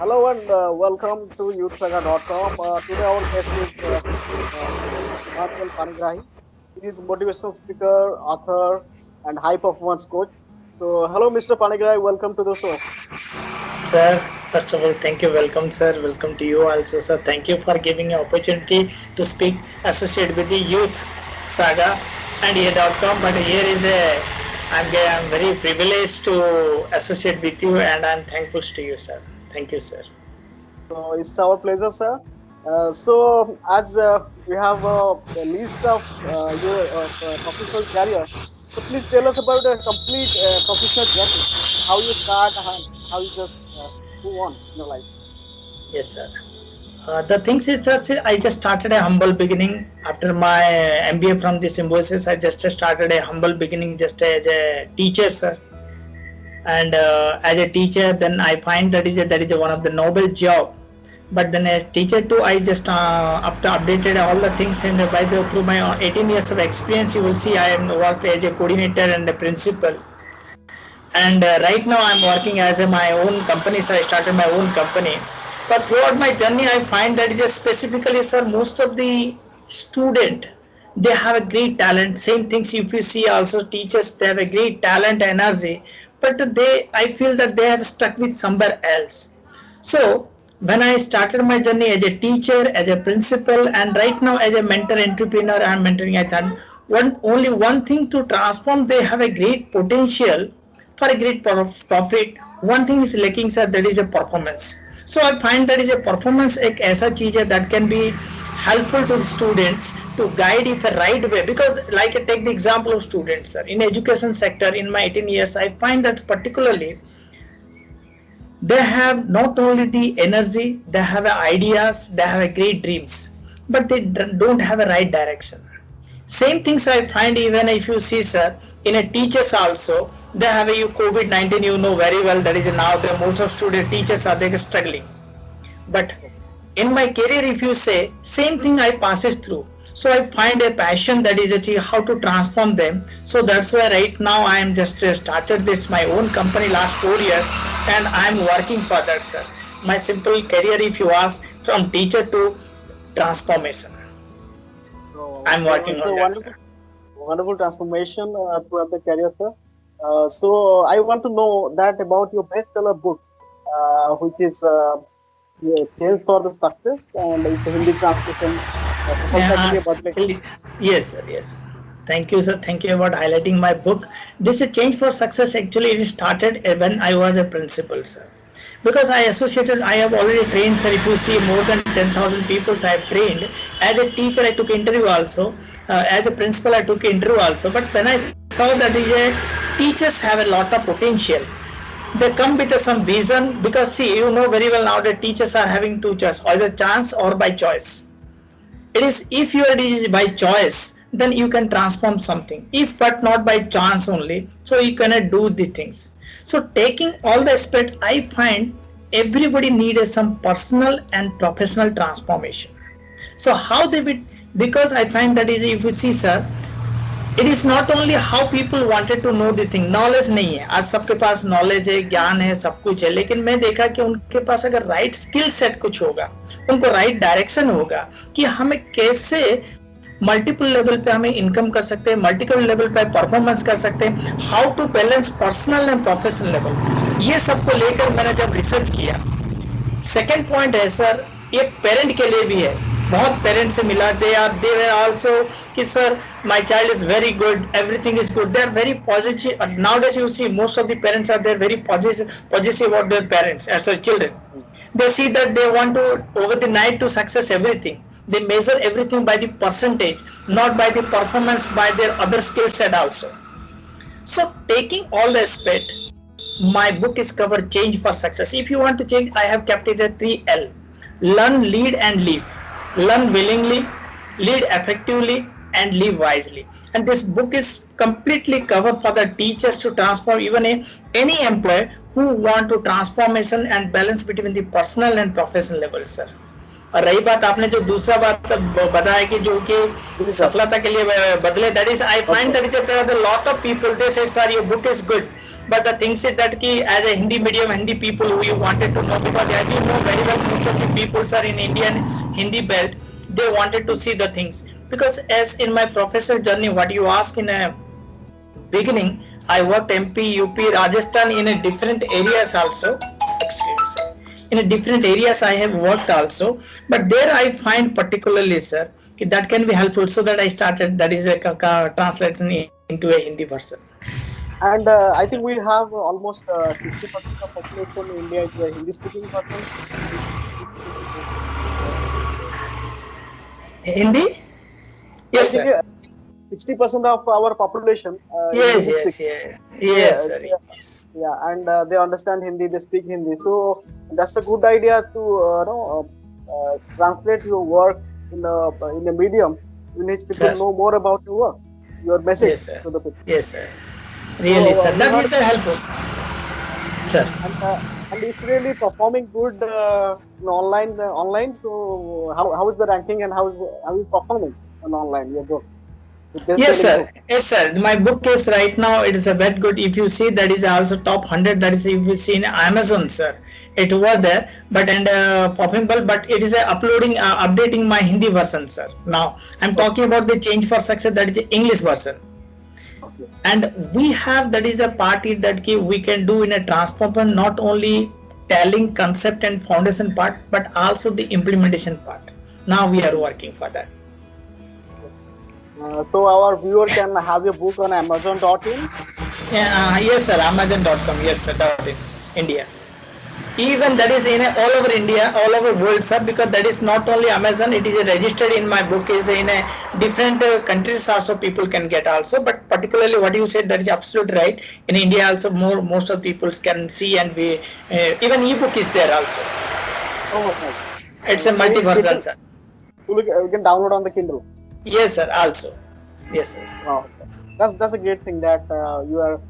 Hello and welcome to youthsaga.com. Today our guest is Mr. Emmanuel Panigrahi. He is motivational speaker, author, and high performance coach. So, hello, Mr. Panigrahi. Welcome to the show. Sir, first of all, thank you. Welcome, sir. Welcome to you also, sir. Thank you for giving an opportunity to speak associated with the youth saga and here.com. But here is I'm very privileged to associate with you and I'm thankful to you, sir. Thank you, sir. So, it's our pleasure, sir. As we have a list of your professional career, so please tell us about a complete professional journey. How you start and how you just move on in your life. Yes, sir. The things is just I just started a humble beginning after my MBA from the Symbiosis. I just started a humble beginning just as a teacher, sir. And as a teacher, then I find that is one of the noble job. But then as teacher too, I just after updated all the things and through my 18 years of experience, you will see I am worked as a coordinator and a principal. And right now I'm working as my own company, so I started my own company. But throughout my journey, I find that just specifically, sir, most of the student, they have a great talent. Same things if you see also teachers, they have a great talent, energy, but I feel that they have stuck with somewhere else. So when I started my journey as a teacher, as a principal, and right now as a mentor entrepreneur, I'm mentoring. I thought only one thing to transform. They have a great potential for a great profit. One thing is lacking, sir. That is a performance. So I find that is a performance एक ऐसा चीज है that can be helpful to the students to guide if a right way, because like I take the example of students, sir, in education sector in my 18 years I find that particularly they have not only the energy, they have ideas, they have great dreams, but they don't have a right direction. Same things I find even if you see, sir, in a teachers also, they have a COVID-19, you know very well that is now the most of student teachers are they struggling. But in my career, if you say, same thing I passes through. So I find a passion that is actually how to transform them. So that's why right now I am just started this my own company last 4 years and I am working for that, sir. My simple career, if you ask, from teacher to transformation. So, I'm working it's a on that, sir. wonderful transformation throughout the career, sir. I want to know that about your bestseller book, which is yeah, Change for the Success, and it's a Hindi translation. सफलता के Uh, लिए बदले. yes, sir. Yes. Thank you, sir. Thank you about highlighting my book. This is Change for Success. Actually, it started when I was a principal, sir. Because I have already trained, sir. If you see more than 10,000 people, I have trained. As a teacher, I took interview also. As a principal, I took interview also. But when I saw that teachers have a lot of potential, they come with some vision. Because see, you know very well now that teachers are having two choices, either chance or by choice. It is if you are it by choice, then you can transform something. If but not by chance only, so you cannot do the things. So taking all the aspects, I find everybody needs some personal and professional transformation. So how they be, because I find that is if you see, sir, it is not only how people wanted to know the thing. Knowledge नहीं है, आज सबके पास knowledge है, ज्ञान है, सब कुछ है, लेकिन मैं देखा कि उनके पास अगर राइट स्किल सेट कुछ होगा, उनको राइट डायरेक्शन होगा कि हमें कैसे मल्टीपल लेवल पे हमें इनकम कर सकते हैं, मल्टीपल लेवल पे परफॉर्मेंस कर सकते हैं, how to balance personal and professional level, ये सबको लेकर मैंने जब रिसर्च किया. सेकेंड पॉइंट है सर, ये पेरेंट के लिए भी है. बहुत पेरेंट्स से मिला, दे आर आल्सो कि sir my child is very good, everything is good, they are very positive. Nowadays you see most of the parents are there very positive about their parents as children. They see that they want to over the night to success everything. They measure everything by the percentage, not by the performance, by their other skill set also. So taking all the aspect, my book is cover change for success. If you want to change, I have kept it at 3L: learn, lead, and live. Learn willingly, lead effectively, and live wisely. And this book is completely covered for the teachers to transform, even any employee who want to transformation and balance between the personal and professional level, sir. और रही बात आपने जो दूसरा बात बताया कि जो कि जी सर. सफलता के लिए बदले, that is I find Okay. That is there are a lot of people they said sir your book is good, but the thing is that ki as a Hindi medium Hindi people who you wanted to know, because as you know very well most of the people are in Indian Hindi belt, they wanted to see the things, because as in my professional journey what you ask in a beginning, I worked MP, UP, Rajasthan in a different areas also. Excuse me, sir. In a different areas I have worked also, but there I find particularly, sir, that can be helpful. So that I started, that is a translation into a Hindi version. And I think we have almost 60% of population in India is Hindi speaking persons. Hindi? I Yes, think sir. 60% of our population is Yes, Hindi yes, speaking. yeah. Yeah, Yes, sir. Yes. yeah, and they understand Hindi, they speak Hindi. So that's a good idea to translate your work in a medium in which people Sir. know more about your work, your message Yes, sir. to the people. Yes, sir. Really, So sir. we That heard, is the helpful. Sir. and it's really performing good online. So how is the ranking and how is performing on online your book, the best Yes, selling sir. book? Yes, sir. My book is right now. It is a very good. If you see, that is also top 100. That is if you see in Amazon, sir. It was there, but and popping ball. But it is uploading, updating my Hindi version, sir. Now I'm Okay, talking about the change for success. That is the English version, okay, and we have, that is a party that we can do in a transformer. Not only telling concept and foundation part, but also the implementation part. Now we are working for that. yes. So our viewer can have your book on Amazon.in. Yeah, yes, sir. Amazon.com. Yes, sir. .in India. Even that is in all over India, all over world, sir. Because that is not only Amazon. It is registered in my book. Is in a different countries also people can get also. But particularly what you said, that is absolutely right. In India also, most of people can see, and we even ebook is there also. Oh, nice. It's a So multi in version, Kindle, sir. we can download on the Kindle. Yes, sir. Also, yes, sir. Wow, that's a great thing that you are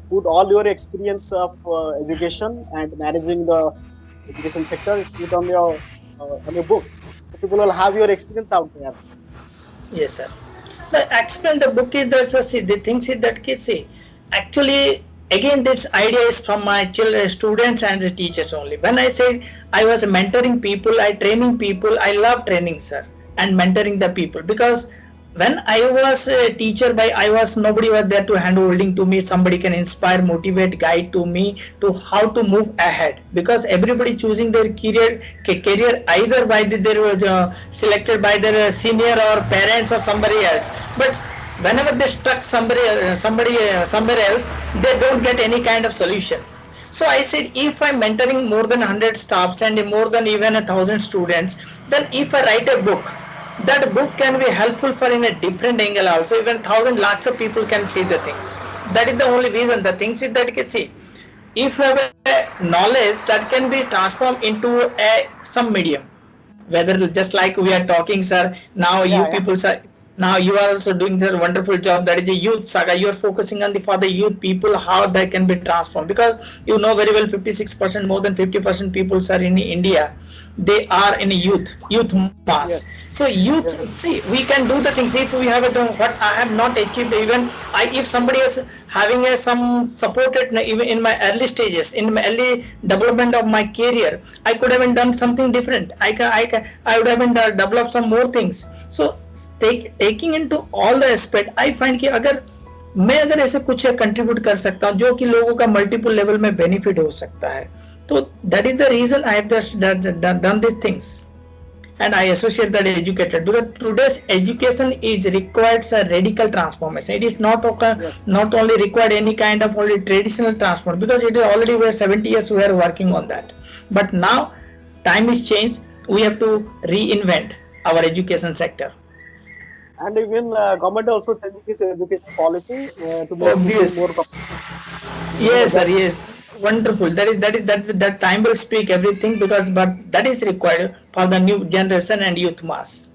put all your experience of education and managing the education sector is put on your book. So people will have your experience out there. Yes, sir. The explain the book is there's a see the things is that kids see. Actually, again, this idea is from my children, students, and the teachers only. When I said I was mentoring people, I training people. I love training, sir, and mentoring the people, because when I was a teacher, by I was nobody was there to hand holding to me. Somebody can inspire, motivate, guide to me to how to move ahead, because everybody choosing their career either by their selected by their senior or parents or somebody else. But whenever they stuck somewhere else, they don't get any kind of solution. So I said, if I'm mentoring more than 100 staffs and more than even 1,000 students, then if I write a book, that book can be helpful for in a different angle also. Even thousand lots of people can see the things. That is the only reason. The things is that you can see, if you have a knowledge that can be transformed into a some medium, whether just like we are talking, sir. Now you Yeah, yeah. people, sir, now you are also doing this wonderful job, that is a youth saga. You are focusing on the for the youth people, how they can be transformed, because you know very well 56%, more than 50% people are in India, they are in youth mass. Yes, So youth, yes, see, we can do the things. If we have done what I have not achieved, even I, if somebody is having a some supported even in my early stages, in my early development of my career, I could have done something different. I would have been developed some more things. So taking into all the aspect, I find कि अगर मैं अगर ऐसे कुछ contribute कर सकता हूँ जो कि लोगों का मल्टीपल लेवल में बेनिफिट हो सकता है, तो that is the reason I have just done this things. And I associate that educated, because today's education is requires a radical transformation. It is yes. not only required any kind of only traditional transformation, because it is already we are 70 years we are working on that. But now time is changed. We have to reinvent our education sector. And even government also changing its education policy to make people Obvious. more competitive. You know Yes, sir. that. Yes. Wonderful. That time will speak everything, because but that is required for the new generation and youth mass.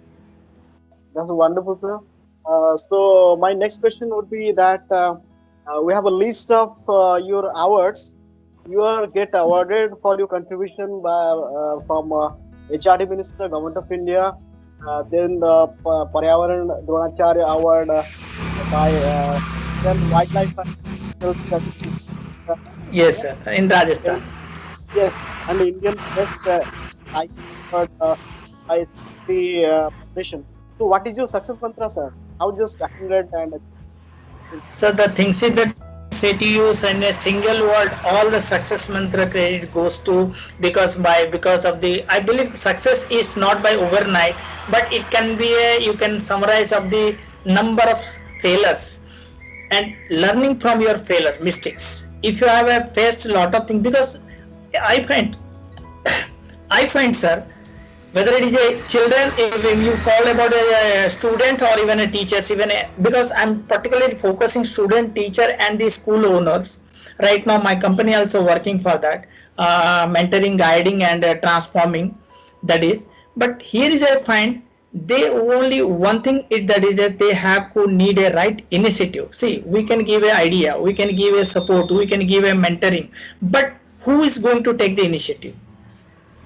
That's wonderful, sir. So my next question would be that we have a list of your awards. You are get awarded for your contribution by from HRD Minister, Government of India. Then the Paryavaran Dronacharya Award by then Wildlife and Cultural Studies. Uh, Yes, sir. In then, Rajasthan. yes, and the Indian Best I Award by the Foundation. So, what is your success mantra, sir? How just accumulate and So the things is that I can say to you in a single word, all the success mantra credit goes to because of the I believe success is not by overnight, but it can be a you can summarize of the number of failures and learning from your failure mistakes. If you have faced a lot of things, because I find I find, sir, whether it is a children, if you call about a student or even a teachers, because I'm particularly focusing student, teacher, and the school owners. Right now, my company also working for that, mentoring, guiding, and transforming. That is, but here is I find they only one thing it that is that they have to need a right initiative. See, we can give an idea, we can give a support, we can give a mentoring, but who is going to take the initiative?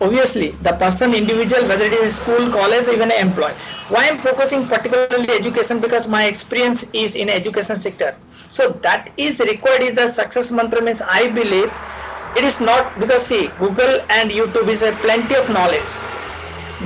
Obviously the person individual, whether it is school, college, even an employee. Why I'm focusing particularly education, because my experience is in education sector. So that is required is the success mantra means I believe it is not because see Google and YouTube is a plenty of knowledge,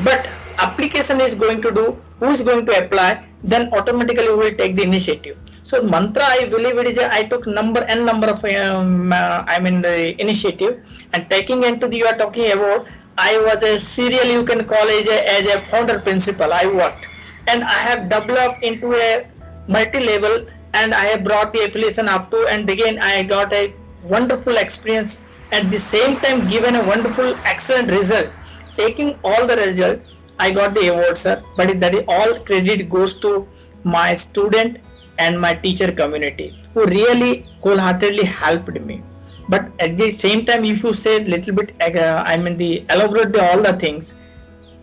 but application is going to do, who is going to apply, then automatically we will take the initiative. So mantra I believe it is I took number of I mean the initiative, and taking into the you are talking about, I was a serial you can call as a founder principal I worked, and I have developed into a multi-level, and I have brought the application up to, and again I got a wonderful experience, at the same time given a wonderful excellent result. Taking all the result, I got the award, sir. But that is all credit goes to my student and my teacher community who really wholeheartedly helped me. But at the same time, if you say little bit, I mean the elaborate all the things.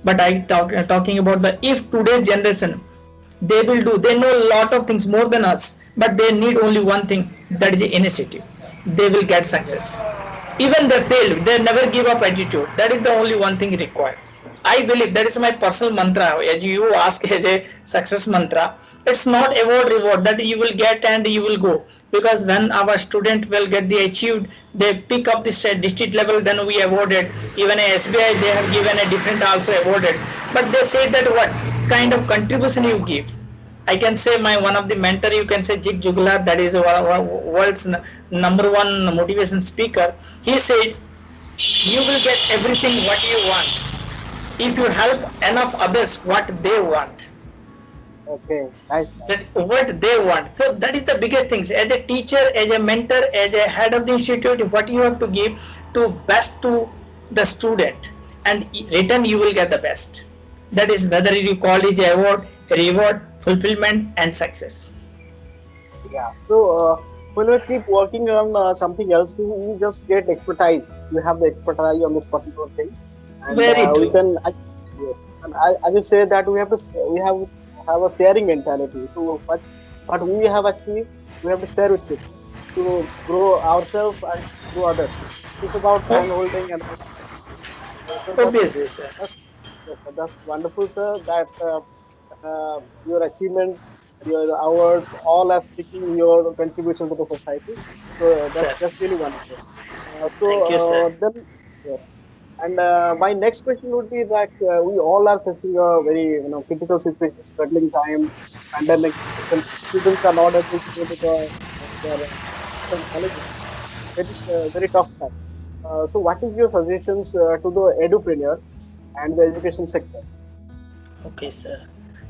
But talking about the if today's generation they will do, they know a lot of things more than us, but they need only one thing, that is the initiative. They will get success. Even they fail, they never give up attitude. That is the only one thing required. I believe that is my personal mantra. As you ask as a success mantra, it's not award reward that you will get and you will go. Because when our student will get the achieved, they pick up this district level, then we awarded. Even a SBI, they have given a different also awarded. But they say that what kind of contribution you give. I can say my one of the mentor, you can say Jig Jugalar, that is a world's number one motivation speaker. He said, you will get everything what you want if you help enough others what they want. okay, nice. That what they want. So that is the biggest things. As a teacher, as a mentor, as a head of the institute, what you have to give to best to the student, and return you will get the best. That is whether you call it award, reward, fulfillment, and success. Yeah. So when we keep working on something else, we just get expertise. We have the expertise on this particular thing, and Very we true. can. Yes. And I just say that we have a sharing mentality. So what we have achieved, we have to share with it to grow ourselves and grow others. It's about hand Oh, holding and so obviously, sir. that's yes, sir, that's wonderful, sir. That your achievements, your awards, all are speaking your contribution to the society. So Sir, that's really wonderful. thank you, sir. Then, yes. And my next question would be that we all are facing a very critical situation, struggling time, pandemic situation. Students are not able to go to their different colleges. Very tough time. So, what is your suggestions to the edupreneur and the education sector? Okay, sir.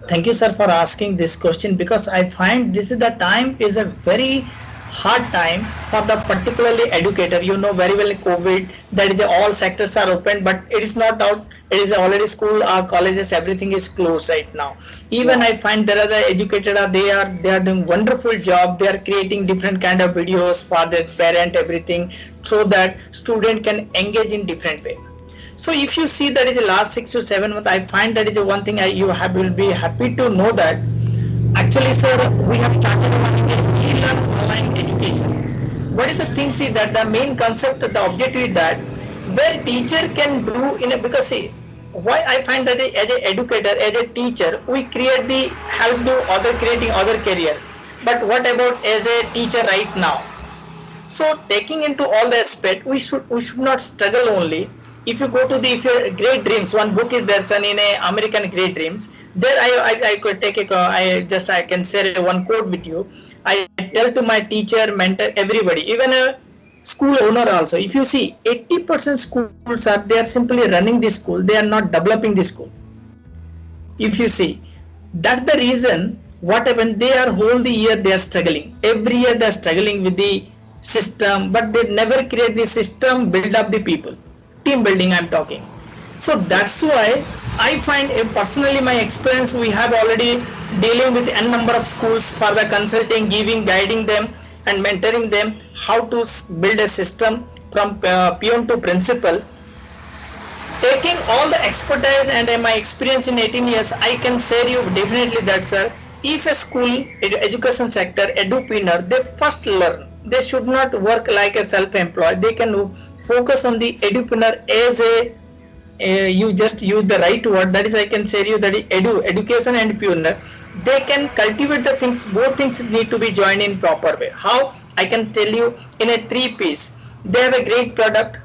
Thank you, sir, for asking this question, because I find this is the time is a very hard time for the particularly educator. You know very well COVID that is all sectors are open, but it is not out. It is already school, colleges, everything is closed right now. Even Yeah, I find there are the educated they are doing wonderful job. They are creating different kind of videos for their parent everything, so that student can engage in different way. So if you see that is the last 6 to 7 months, I find that is the one thing you have will be happy to know that actually, sir, we have started running a e-learn online education. What is the thing? See that the main concept, the objective is that where teacher can do in a, because see why I find that as an educator, as a teacher, we create the help to other creating other career. But what about as a teacher right now? So taking into all the aspect, we should not struggle only. If you go to the if your Great Dreams, one book is there, son, in a American Great Dreams. There I could take a I can share one quote with you. I tell to my teacher, mentor, everybody, even a school owner also. If you see, 80% schools are they are simply running the school. They are not developing the school. If you see, that's the reason what happened. They are whole the year they are struggling. Every year they are struggling with the system, but they never create the system, build up the people. Team building I'm talking. So that's why I find personally my experience, we have already dealing with n number of schools for the consulting, giving, guiding them and mentoring them how to build a system from peon to principal. Taking all the expertise and my experience in 18 years, I can say you definitely that, sir, if a school education sector edupreneur, they first learn, they should not work like a self-employed. They can focus on the edupreneur as a you just use the right word, that is I can say you that is education and pioneer. They can cultivate the things, both things need to be joined in proper way. How? I can tell you in a 3 piece. They have a great product,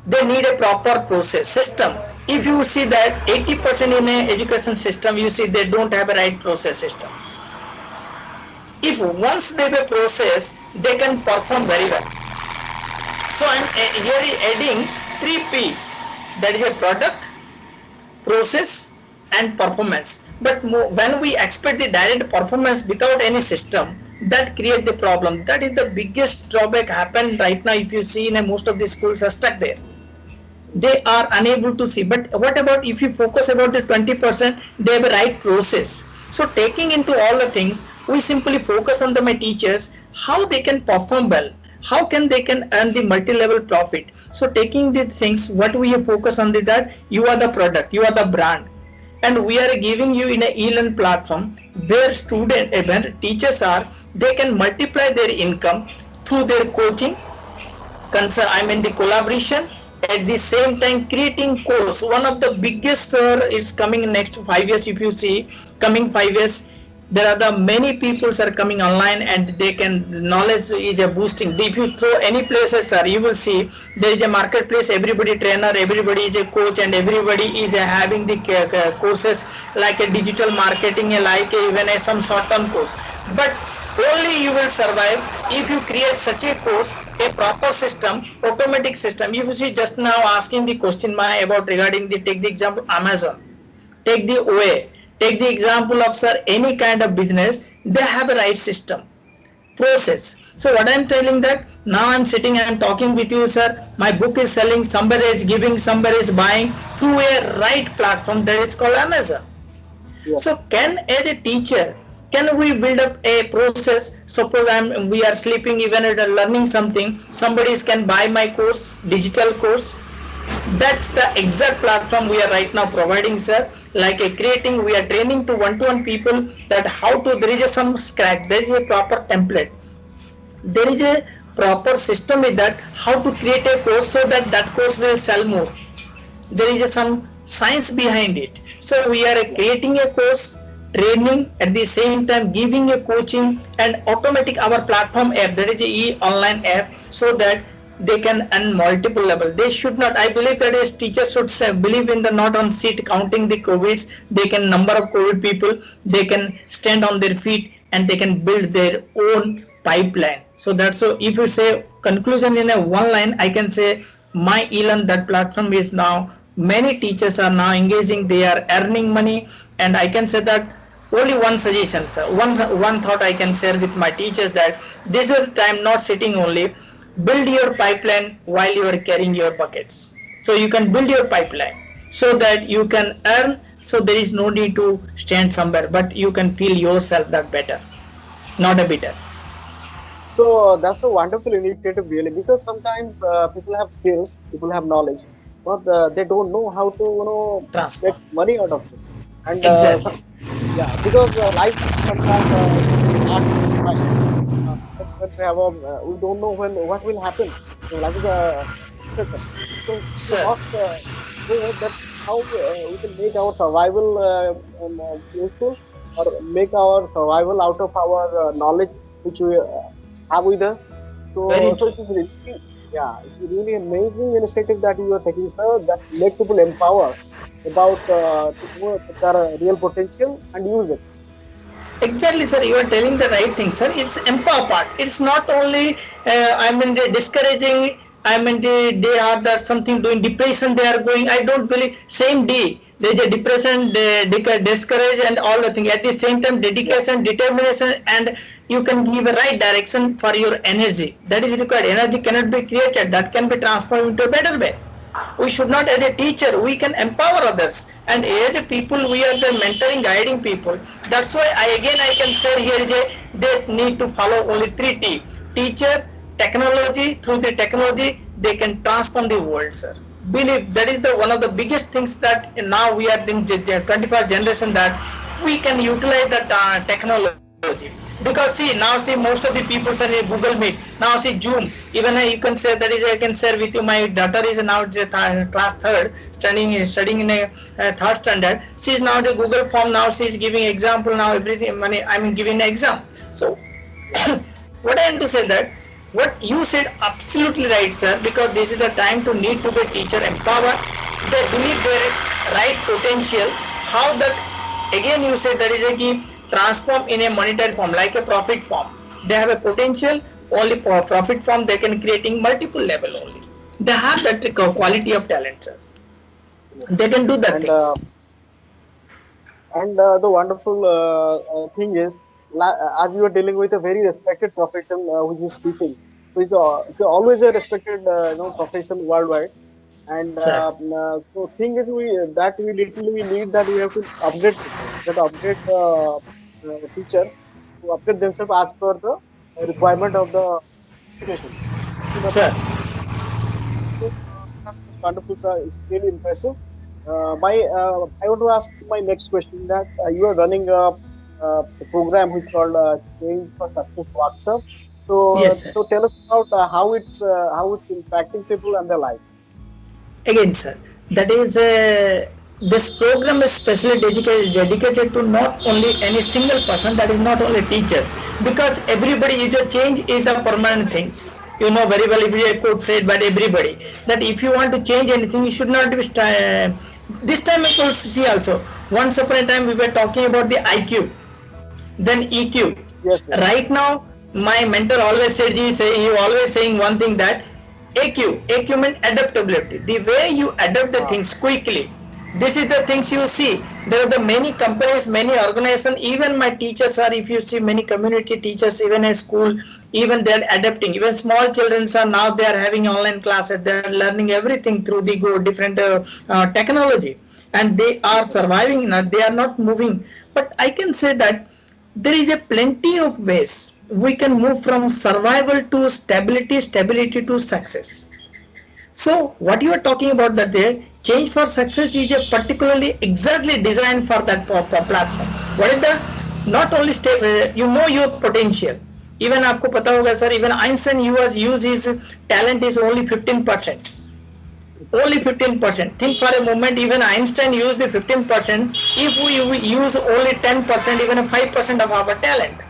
they need a proper process system. If you see that 80% in a education system, you see they don't have a right process system. If once they have a process, they can perform very well. So I'm here adding 3P, that is a product, process and performance. But when we expect the direct performance without any system, that create the problem. That is the biggest drawback happen right now. If you see in most of the schools are stuck there, they are unable to see. But what about if you focus about the 20%, they have a right process. So taking into all the things, we simply focus on my teachers, how they can perform well, how can they can earn the multi-level profit. So taking the things, what we focus on that, you are the product, you are the brand, and we are giving you in a e-learn platform where student even teachers are, they can multiply their income through their coaching concern, I mean the collaboration, at the same time creating course. One of the biggest, sir, is coming next 5 years. If you see coming 5 years, there are the many people are coming online and they can knowledge is a boosting. If you throw any places, sir, you will see there is a marketplace, everybody trainer, everybody is a coach, and everybody is having the courses like a digital marketing, like even some short-term course. But only you will survive if you create such a course, a proper system, automatic system. If you see just now asking the question about regarding the, take the example Amazon, take the OA, take the example of, sir, any kind of business, they have a right system, process. So what I'm telling that now I'm sitting and talking with you, sir, my book is selling, somebody is giving, somebody is buying through a right platform that is called Amazon. Yeah. So can as a teacher, can we build up a process? Suppose we are sleeping, even learning something, somebody can buy my course, digital course. That's the exact platform we are right now providing, sir. Like a creating, we are training to one-to-one people that how to, there is a some scratch, there is a proper template, there is a proper system with that, how to create a course so that that course will sell more. There is some science behind it. So we are creating a course, training, at the same time giving a coaching, and automatic our platform app, that is a e-online app, so that they can earn multiple levels. They should not, I believe that is teachers should say, believe in the not on seat counting the COVIDs. They can number of COVID people, they can stand on their feet and they can build their own pipeline. So that's, so if you say conclusion in a one line, I can say my e-learn, that platform is now, many teachers are now engaging, they are earning money. And I can say that only one suggestion, sir, one thought I can share with my teachers, that this is the time, not sitting only, build your pipeline while you are carrying your buckets. So you can build your pipeline so that you can earn, so there is no need to stand somewhere, but you can feel yourself that better, not a bitter. So that's a wonderful initiative, really, because sometimes people have skills, people have knowledge, but they don't know how to, make Transform. money out of it. And Exactly. yeah, because life sometimes is unpredictable. When we have we don't know when what will happen. So life is uncertain. So we Sir, must go that. how we can make our survival useful, or make our survival out of our knowledge which we have with us. Very So true. it's really, yeah, it's really amazing initiative that you are taking, sir, that make people empower about to know their real potential and use it. Exactly, sir. You are telling the right thing, sir. It's empower part. It's not only the discouraging. They are that something doing depression. They are going. I don't believe same day there is a depression, discourage, and all the thing. At the same time, Yeah, dedication, determination, and you can give a right direction for your energy. That is required. Energy cannot be created. That can be transformed into a better way. We should not, as a teacher, we can empower others, and as a people we are the mentoring, guiding people. That's why I can say here is a, they need to follow only 3 T: teacher, technology. Through the technology they can transform the world, sir. Believe that is the one of the biggest things that now we are in 21st generation, that we can utilize that technology. Because see, now see, most of the people are in Google Meet, now see Zoom. Even you can say that is, I can share with you, my daughter is now class third, studying in a third standard. She is now the Google form, now she is giving example, now everything, I mean giving an exam. So yeah, what I am to say that what you said absolutely right, sir, because this is the time to need to be teacher empower. They believe their right potential. How that, again you said that is a key, transform in a monetary form like a profit form. They have a potential only for profit form. They can creating multiple level only. They have that quality of talent, sir. yes. They can do that And things. the wonderful thing is, as you are dealing with a very respected profession, which is teaching, so it's always a respected profession worldwide. And Sir. so thing is, we literally we need that we have to update people, that update teacher to update themselves as per the requirement of the situation. So Sir. that's wonderful, sir. It's really impressive. I want to ask my next question, that you are running a program which is called Change for Success WhatsApp. Yes, sir. So tell us about how it's impacting people and their lives. Again, sir, that is this program is specially dedicated to not only any single person, that is not only teachers, because everybody is a change is the permanent things. You know very well, if you could say it, but everybody, that if you want to change anything, you should not be this time I could see also. Once upon a time we were talking about the IQ, then EQ. Yes, yes. Right now, my mentor always said, he always saying one thing, that AQ means adaptability. The way you adapt the Uh, things quickly. This is the things you see. There are the many companies, many organizations, even my teachers are, if you see many community teachers, even in school, even they are adapting. Even small children are now, they are having online classes, they are learning everything through the different technology, and they are yes, surviving, they are not moving. But I can say that there is a plenty of ways we can move from survival to stability, stability to success. So what you are talking about, that the change for success is a particularly exactly designed for that platform. What is the, not only step, you know your potential. Even आपको पता होगा sir, even Einstein was use his talent is only 15%. Only 15%. Think for a moment, even Einstein used the 15%. If we use only 10%, even a 5% of our talent.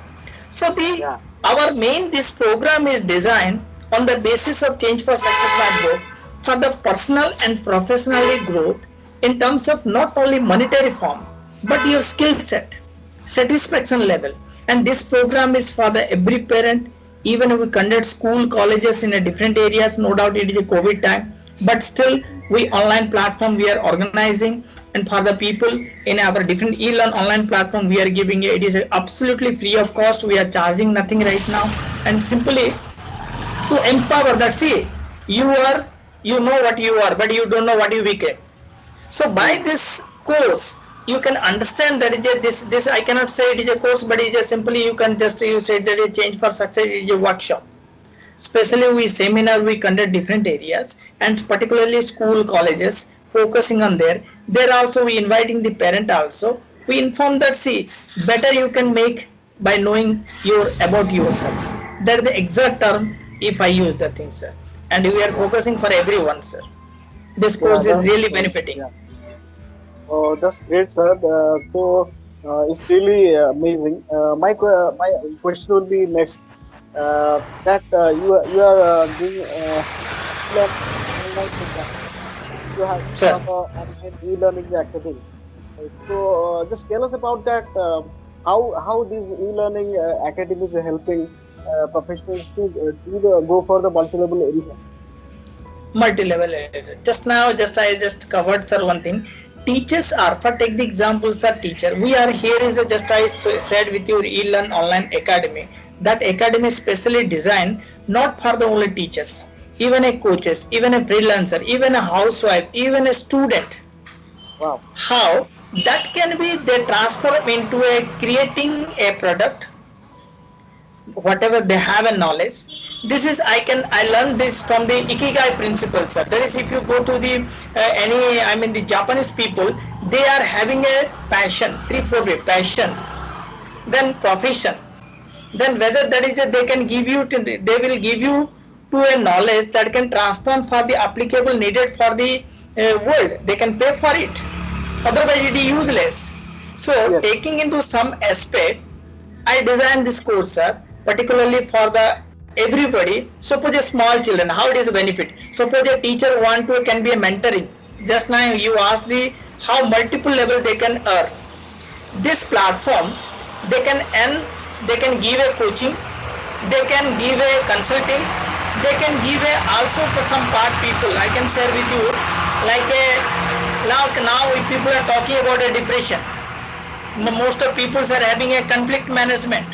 So the yeah, our main this program is designed on the basis of change for success network for the personal and professional growth in terms of not only monetary form but your skill set, satisfaction level. And this program is for the every parent. Even if we conduct school colleges in a different areas, no doubt it is a COVID time, but still we online platform we are organizing, and for the people in our different e-learn online platform we are giving, it is absolutely free of cost. We are charging nothing right now, and simply to empower that. See, you are, you know what you are, but you don't know what you became. So by mm, this course, you can understand that it is this I cannot say it is a course, but it is just simply you can just, you said that a change for success is a workshop. Especially we seminar we conduct different areas, and particularly school colleges focusing on there. There also we inviting the parent also. We inform that, see, better you can make by knowing your about yourself. That is the exact term if I use the thing, sir. And we are yeah, focusing for everyone, sir. This yeah. course is really benefiting. Yeah. Oh, that's great, sir. It's really amazing. My question would be next. That you are doing e-learning online program. You have Sir. a online e-learning academy. Just tell us about that. How these e-learning academies are helping professionals to go for the multi-level education. Multi-level editor. Just now, just I just covered, sir, one thing. Teachers are, for take the example, sir, teacher. We are here is a, just I said with your e-learn online academy. That academy is specially designed not for the only teachers, even a coaches, even a freelancer, even a housewife, even a student. Wow. How that can be they transform into a creating a product, whatever they have a knowledge. This is I learned this from the ikigai principle, sir. That is, if you go to the any I mean the Japanese people, they are having a passion, three four way passion, then profession, then whether that is a, they can give you to, they will give you to a knowledge that can transform for the applicable needed for the world. They can pay for it, otherwise it is useless. So Yes. taking into some aspect, I designed this course, sir, particularly for the everybody. Suppose a small children, how it is a benefit. Suppose a teacher want to can be a mentoring. Just now you ask the how multiple level they can earn. This platform, they can earn, they can give a coaching, they can give a consulting, they can give a also for some part people. I can share with you like a now if people are talking about a depression, most of people are having a conflict management.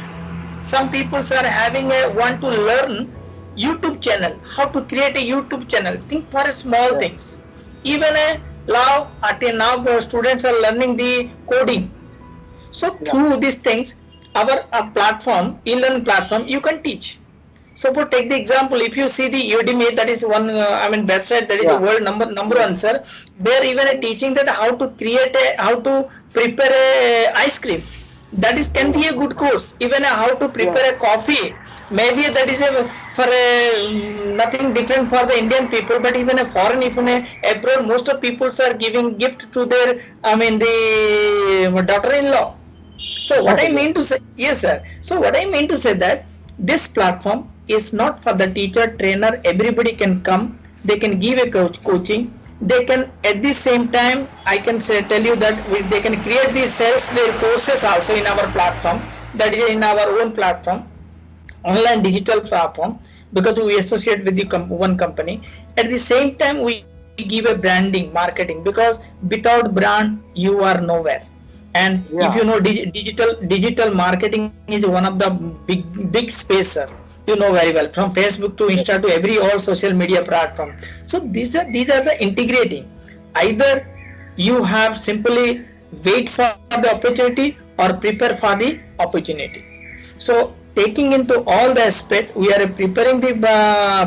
Some people are having a want to learn YouTube channel, how to create a YouTube channel. Think for a small Yeah. things. Even a now at a now students are learning the coding. So Yeah. through these things, our platform, e-learn platform, you can teach. Suppose take the example, if you see the Udemy, that is one, I mean website, that is the Yeah. world number one, Yes. sir. There even a Yes. teaching that how to create a, how to prepare a ice cream. That is can be Oh. a good course. Even a how to Yeah. prepare a coffee. Maybe that is a for a nothing different for the Indian people, but even a foreign, even a abroad, most of people are giving gift to their, I mean the daughter-in-law. So what I Yeah. mean to say, yes, sir. So what I mean to say that this platform is not for the teacher, trainer. Everybody can come. They can give a coaching. They can at the same time. I can say tell you that they can create these sales their courses also in our platform. That is in our own platform, online digital platform, because we associate with the one company. At the same time, we give a branding marketing, because without brand you are nowhere. And if you Yeah. know digital marketing is one of the big space, sir. You know very well, from Facebook to Insta Yes. to every all social media platform. So these are the integrating. Either you have simply wait for the opportunity or prepare for the opportunity. So taking into all the aspect, we are preparing the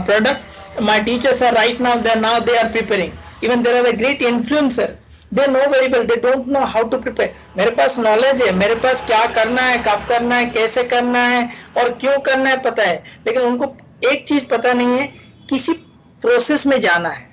product. My teachers are right now, they are preparing. Even there are a great influencer, they know very well, they don't know how to prepare. मेरे पास knowledge है, मेरे पास क्या करना है, कब करना है, कैसे करना है और क्यों करना है पता है, लेकिन उनको एक चीज पता नहीं है, किसी प्रोसेस में जाना है.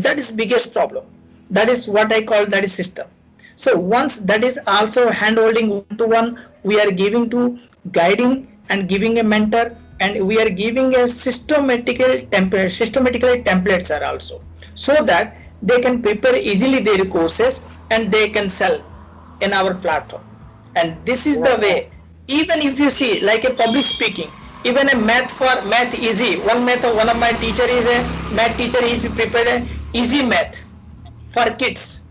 That is biggest problem. That is what I call, that is system. So once that is also hand holding one to one, we are giving to guiding and giving a mentor, and we are giving a systematically templates are also, so that they can prepare easily their courses and they can sell in our platform. And this is Yeah. the way. Even if you see like a public speaking, even a math, for math easy, one of my teacher is a math teacher, is prepared a easy math for kids,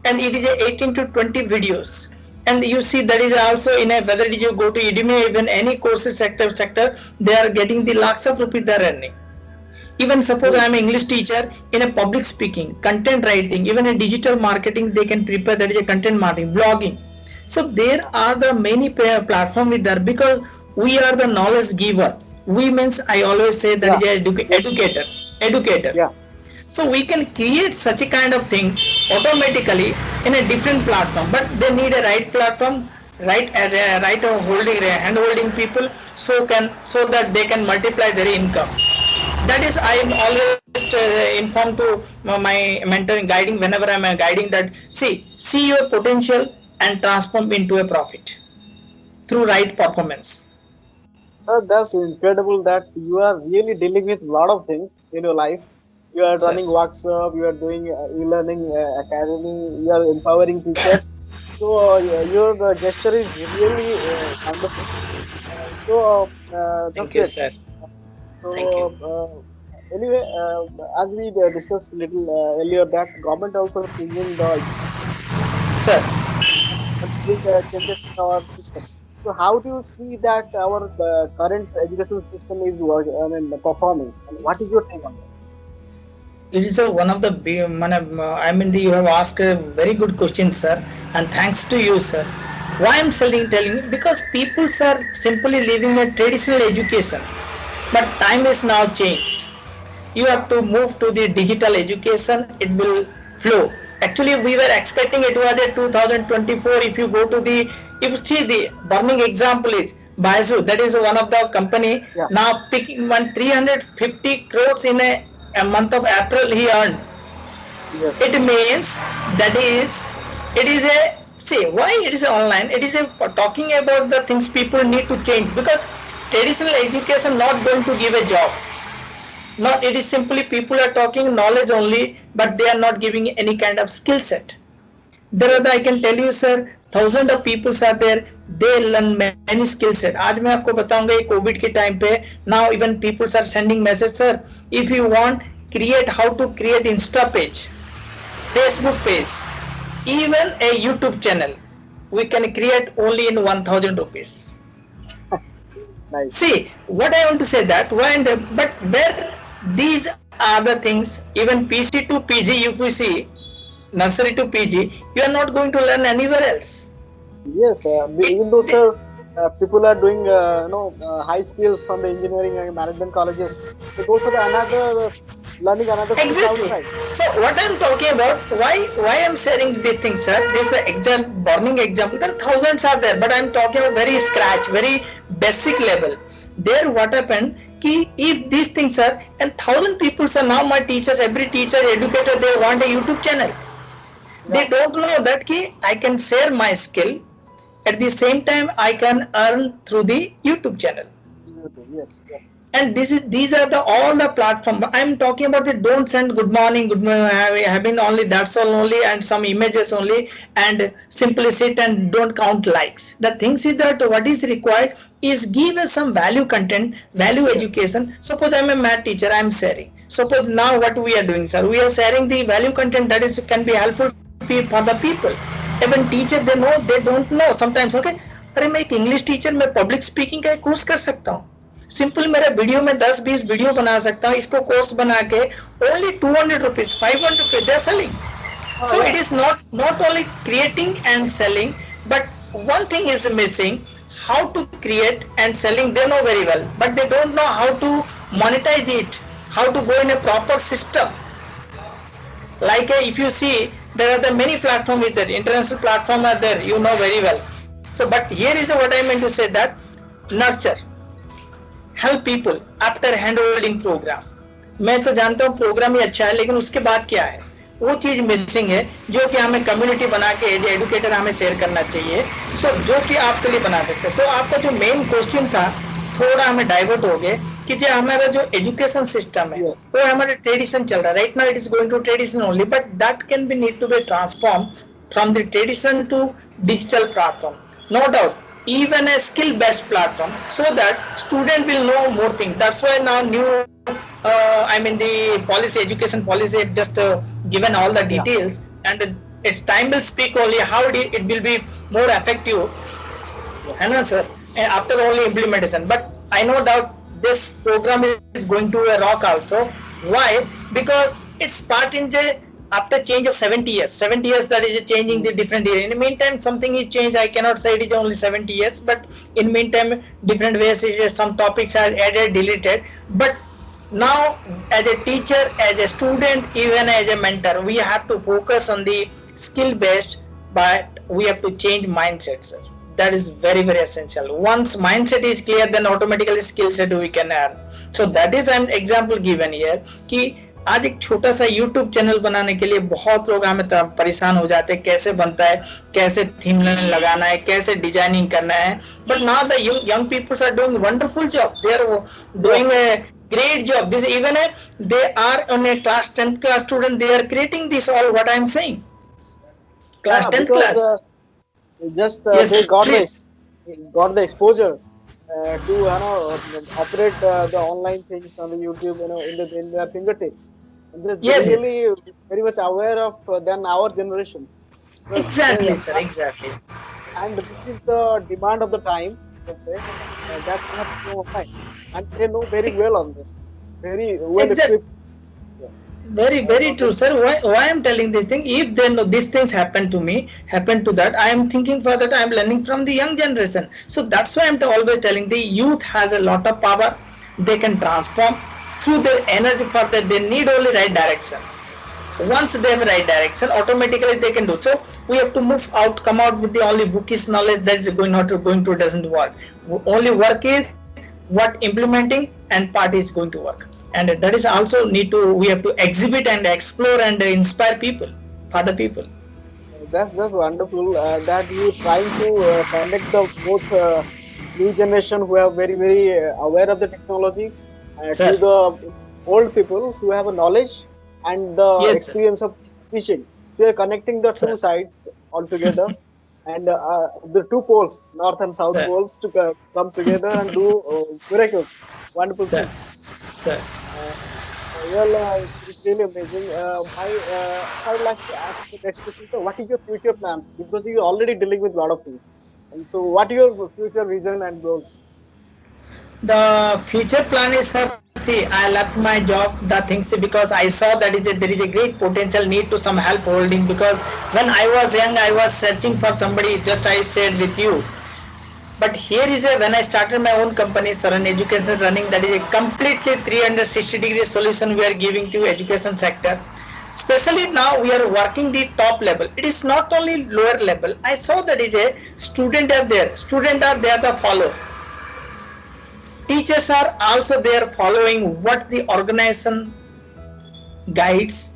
and it is a 18 to 20 videos. And you see that is also in a, whether you go to Udemy, even any courses sector, they are getting the lakhs of rupees they are earning. Even suppose I Yes. am an English teacher, in a public speaking, content writing, even a digital marketing, they can prepare, that is a content marketing, blogging. So there are the many platform with there, because we are the knowledge giver. We means I always say that Yeah. is a Yes. educator. Yeah. So we can create such a kind of things automatically in a different platform, but they need a right platform, right holding hand holding people, so that they can multiply their income. That is, I am always informed to my mentoring guiding whenever I am guiding that, see your potential and transform into a profit through right performance. That's incredible that you are really dealing with a lot of things in your life. You are Sir, running workshop, you are doing e-learning academy, you are empowering teachers. So your gesture is really wonderful. That's thank you, great. sir. So Thank you, anyway, as we discussed little earlier, that government also changing the education system, sir. and bring changes in our system. So how do you see that our current education system is I mean, performing, and what is your take on that? It is one of the I mean you have asked a very good question, sir, and thanks to you, sir. Why I'm telling you, because people are simply living a traditional education, but time is now changed. You have to move to the digital education. It will flow. Actually, we were expecting it was a 2024. If you go to the, if you see the burning example is Baizu, that is one of the company Yeah. now picking one 350 crores in a month of April he earned. Yes. It means that is, it is a, see why it is online. It is a talking about the things people need to change, because traditional education not going to give a job. Not, it is simply people are talking knowledge only, but they are not giving any kind of skill set. There are Yes. the, I can tell you, sir, thousands of people are there. They learn many skill set. आज मैं आपको बताऊंगा ये Covid के time पे, now even people are sending message, sir, if you want create how to create Insta page, Facebook page, even a YouTube channel, we can create only in 1000 rupees. Nice. See, what I want to say that when, but where these are the things, even PC to PG, UPC, nursery to PG, you are not going to learn anywhere else. Yes. It, Even though, sir, people are doing high skills from the engineering and management colleges, they go for the another learning another skills exactly. outside. So what I am talking about, why I am sharing these things, sir? This is the burning example. There are thousands are there, but I am talking about very scratch, very basic level. There, what happened? If these things are, and thousand people are now my teachers, every teacher, educator, they want a YouTube channel. They Yeah. don't know that I can share my skill, at the same time I can earn through the YouTube channel. YouTube. Yes. Yes. And these are the all the platform I'm talking about. The don't send good morning, good morning, having only that's all only, and some images only, and simply sit and don't count likes. The things is that what is required is give us some value content, value Yes. education. Suppose I'm a math teacher, I'm sharing. Suppose now what we are doing, sir, we are sharing the value content that is can be helpful for the people. Even teacher, they know, they don't know sometimes. Okay, अरे मैं एक English teacher, मैं public speaking का एक course कर सकता हूँ. Simple मेरा वीडियो में 10-20 वीडियो बना सकता हूँ, इसको कोर्स बना के only 200 rupees, 500 rupees they are selling. Oh So yeah. it is not only creating and selling, but one thing is missing: how to create and selling. They know very well, but they don't know how to monetize it, how to go in a proper system. Like if you see, there are the many platforms with there, international platform are there, you know very well. So but here is what I meant to say, that nurture, help people after hand holding program. मैं तो जानता हूँ programme ही अच्छा है, लेकिन उसके बाद क्या है, वो चीज मिसिंग है जो कि हमें कम्युनिटी बना के एज एडुकेटर हमें शेयर करना चाहिए. सो जो कि आपके लिए बना सकते हैं. तो आपका जो मेन क्वेश्चन था, थोड़ा हमें डाइवर्ट हो गए कि जो हमारा जो एजुकेशन सिस्टम है Yes. वो हमारा ट्रेडिशन चल रहा है. Right now it is going to tradition only, but that can be need to be transform from the tradition to digital platform. No doubt, even a skill based platform, so that student will know more things. That's why now new I mean the policy, education policy just given all the Yeah. details, and it time will speak only how it will be more effective. Yes. I know, sir, and after only implementation. But I no doubt this program is going to a rock also. Why? Because it's part in the, after change of 70 years. 70 years, that is changing the different year. In the meantime, something is changed. I cannot say it is only 70 years, but in meantime, different ways is some topics are added, deleted. But now, as a teacher, as a student, even as a mentor, we have to focus on the skill based, but we have to change mindset, sir. that is very very essential. Once mindset is clear, then automatically skill set we can earn. So that is an example given here कि आज एक छोटा सा YouTube channel बनाने के लिए बहुत लोग हमें परेशान हो जाते हैं, कैसे बनता है, कैसे थीम लगाना है, कैसे डिजाइनिंग करना है. But now the young people are doing wonderful job. They are doing a great job. This even they are on a class 10th class student. They are creating this all what I am saying. Class Yeah, 10th because class. just Yes, they please. got the exposure to operate the online things on the YouTube, in their fingertips. And they're Yes, yes. really very much aware of than our generation. So Exactly, sir. Exactly. and this is the demand of the time. You can say that we have to know online, and they know very well on this, very well Exact. equipped. Yeah. Very, very So true, sir. Why I'm telling this thing? If they know these things happen to me, happen to that, I am thinking for that. I am learning from the young generation. So that's why I'm always telling the youth has a lot of power. They can transform through their energy. For that, they need only right direction. Once they have right direction, automatically they can do. So we have to move out, come out with the only bookish knowledge that is going to doesn't work. Only work is what implementing and part is going to work. And that is also need to we have to exhibit and explore and inspire people for the people. that's wonderful that you trying to connect the both new generation who are very aware of the technology to Sir, the old people who have a knowledge and the yes sir. experience of teaching. We are connecting the two Sir, sides all together, and the two poles, north and south sir, poles, to come together and do miracles, wonderful sir, things. sir. Uh, it's really amazing. I would like to ask the next question. So, what is your future plans? Because you're already dealing with a lot of things. And so, what are your future vision and goals? The future plan is, sir, see, I left my job, the things, because I saw that there is a great potential need to some help holding, because when I was young I was searching for somebody, just I shared with you. But here is a when I started my own company, Saran Education Running, that is a completely 360-degree solution we are giving to education sector. Especially now we are working the top level. It is not only lower level. I saw that is a student are there. Student are there the follow. Teachers are also there following what the organization guides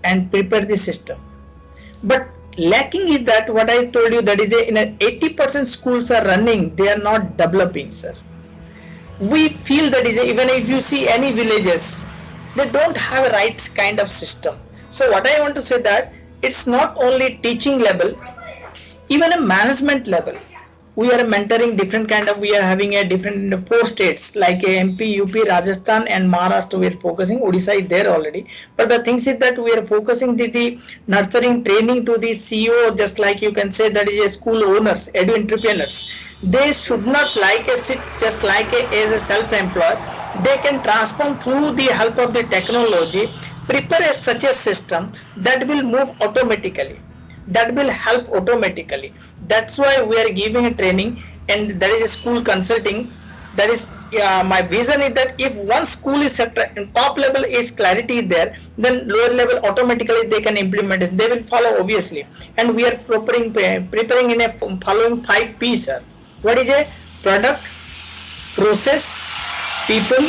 and prepare the system. But lacking is that what I told you, that is in 80% schools are running, they are not developing, sir. We feel that is even if you see any villages, they don't have a right kind of system. So what I want to say that it's not only teaching level, even a management level. We are mentoring different kind of, we are having a different 4 states like MP, UP, Rajasthan and Maharashtra. We are focusing, Odisha is there already, but the thing is that we are focusing the nurturing training to the CEO, just like you can say that is a school owners, edu entrepreneurs. They should not like a sit just like as a self-employed. They can transform through the help of the technology, prepare such a system that will move automatically, that will help automatically. That's why we are giving a training, and that is a school consulting. That is my vision is that if one school is set and top level is clarity there, then lower level automatically they can implement it, they will follow obviously. And we are preparing in a following 5 P's, sir. What is a product, process, people,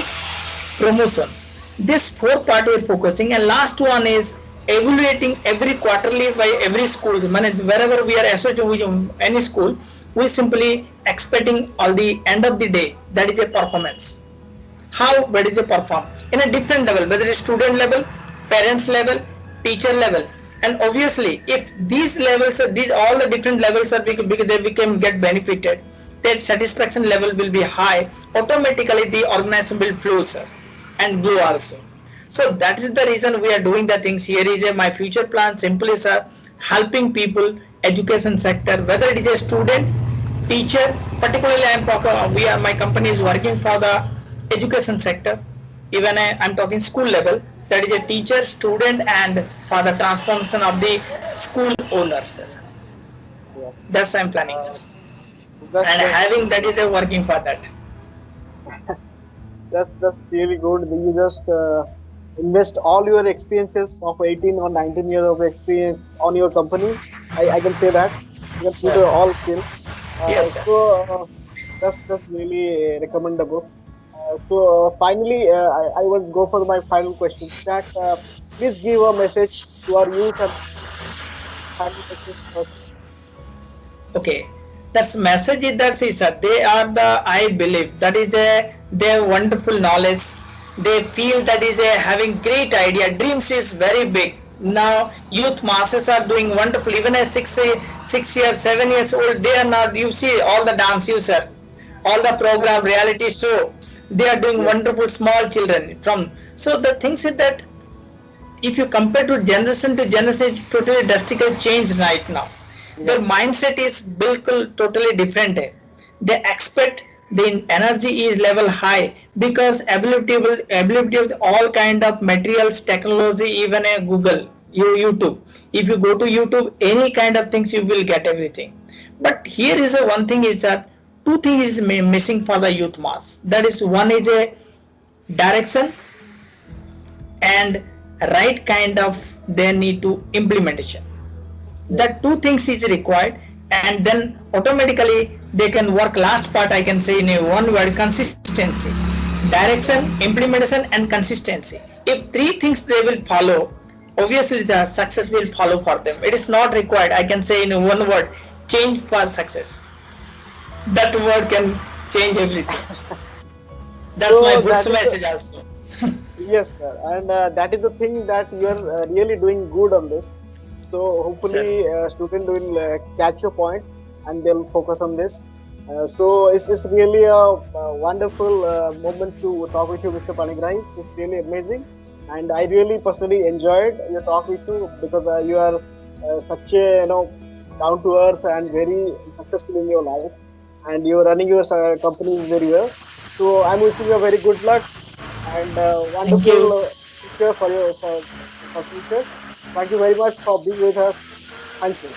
promotion. This 4 part we are focusing, and last one is evaluating every quarterly by every school. Wherever we are associated with any school, we simply expecting all the end of the day, that is a performance. How where is a perform in a different level, whether it's student level, parents level, teacher level. And obviously if these levels, these all the different levels are because they become get benefited, that satisfaction level will be high, automatically the organization will flow, sir, and grow also. So that is the reason we are doing the things. Here is my future plan, simply, sir, helping people, education sector, whether it is a student, teacher. Particularly I am talking, we are, my company is working for the education sector. Even I'm talking school level, that is a teacher, student, and for the transformation of the school owner, sir. Yeah. That's I'm planning, sir. Uh, that's And that's having that is a working for that. that's really good. You just invest all your experiences of 18 or 19 years of experience on your company. I can say that you can put Sir, all skills. Yes, sir. So that's really recommendable. Finally, I will go for my final question. That please give a message to our youth and final message first. Okay, that's message is that, see, sir, they are the, I believe that is a their wonderful knowledge. They feel that is a having great idea. Dreams is very big. Now youth masses are doing wonderful. Even a 6 years, 7 years old, they are not. You see all the dance, you sir, all the program reality show. They are doing Yes, wonderful small children from. So the things is that if you compare to generation, it's totally drastically changed right now. Their yes, mindset is bilkul totally different hai. They expect the energy is level high because ability of all kind of materials, technology, even a Google, YouTube. If you go to YouTube, any kind of things you will get everything. But here is a one thing is that two things is missing for the youth mass. That is, one is a direction and right kind of they need to implementation. yes. That two things is required, and then automatically they can work. Last part I can say in a one word: consistency. Direction, implementation, and consistency. If three things they will follow, obviously the success will follow for them. It is not required, I can say in one word: change for success. That word can change everything. That's my So good that is the message also. yes, sir, and that is the thing that you are really doing good on this. So Sir, hopefully, student will catch your point and they'll focus on this. So it's really a wonderful moment to talk with you, Mr. Panigrahi. It's really amazing, and I really personally enjoyed your talk with you because you are such a down to earth and very successful in your life, and you're running your company very well. So I'm wishing you a very good luck and thank wonderful you. future for your for future. Thank you very much for being with us. Thank you.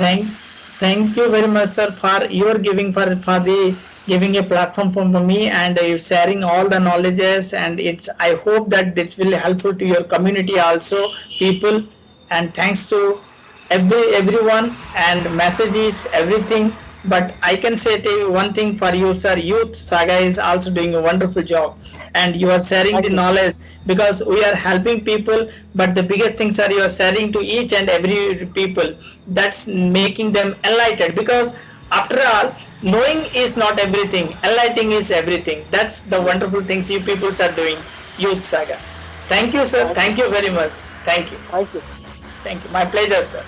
Thank you very much, sir, for your giving for the giving a platform for me, and you sharing all the knowledges, and it's, I hope that this will helpful to your community also, people. And thanks to everyone, and messages everything. But I can say to you one thing for you, sir: youth saga is also doing a wonderful job, and you are sharing Thank the you, sir. knowledge, because we are helping people. But the biggest things are you are sharing to each and every people, that's making them enlightened. Because after all, knowing is not everything, enlightening is everything. That's the Yes. wonderful things you people are doing. Youth saga. Thank you, sir. Thank you. Thank you very much. Thank you. Thank you. Thank you. My pleasure, sir.